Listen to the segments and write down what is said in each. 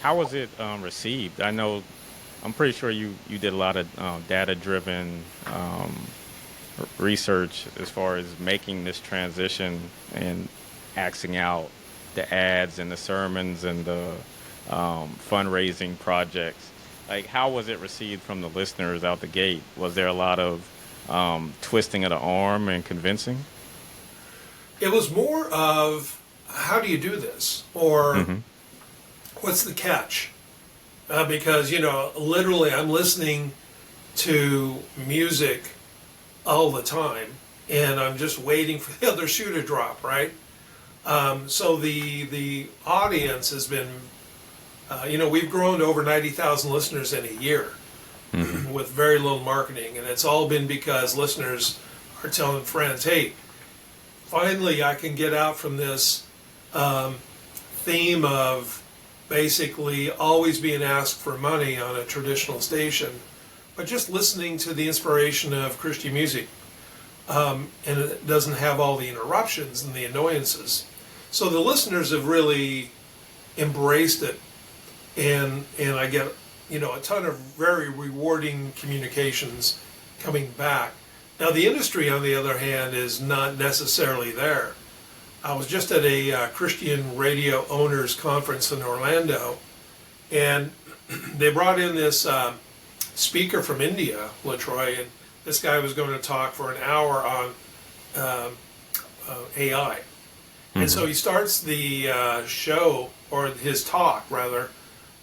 how was it received? I'm pretty sure you did a lot of data-driven research as far as making this transition and axing out the ads and the sermons and the fundraising projects. Like, how was it received from the listeners out the gate? Was there a lot of twisting of the arm and convincing? It was more of, how do you do this? Or what's the catch? Because, literally I'm listening to music all the time, and I'm just waiting for the other shoe to drop, right? So the audience has been, we've grown to over 90,000 listeners in a year with very little marketing, and it's all been because listeners are telling friends, hey, finally I can get out from this theme of basically always being asked for money on a traditional station, but just listening to the inspiration of Christian music. And it doesn't have all the interruptions and the annoyances. So the listeners have really embraced it, and I get a ton of very rewarding communications coming back. Now the industry, on the other hand, is not necessarily there. I was just at a Christian radio owners conference in Orlando, and they brought in this speaker from India, LeTroy, and this guy was going to talk for an hour on AI. And so he starts the show, or his talk rather,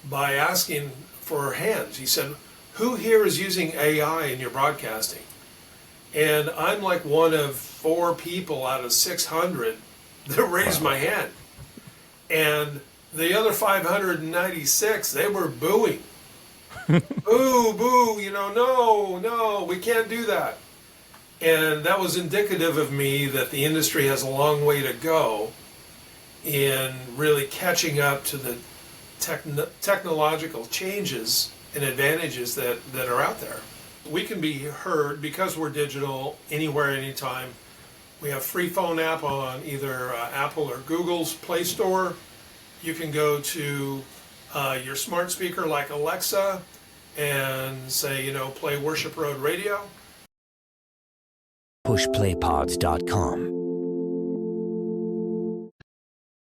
by asking for hands. He said, who here is using AI in your broadcasting? And I'm like one of 4 people out of 600 that raised my hand. And the other 596, they were booing. Boo, boo, no, we can't do that. And that was indicative of me that the industry has a long way to go in really catching up to the technological changes and advantages that are out there. We can be heard because we're digital anywhere, anytime. We have free phone app on either Apple or Google's Play Store. You can go to your smart speaker like Alexa and say, play Worship Road Radio. pushplaypods.com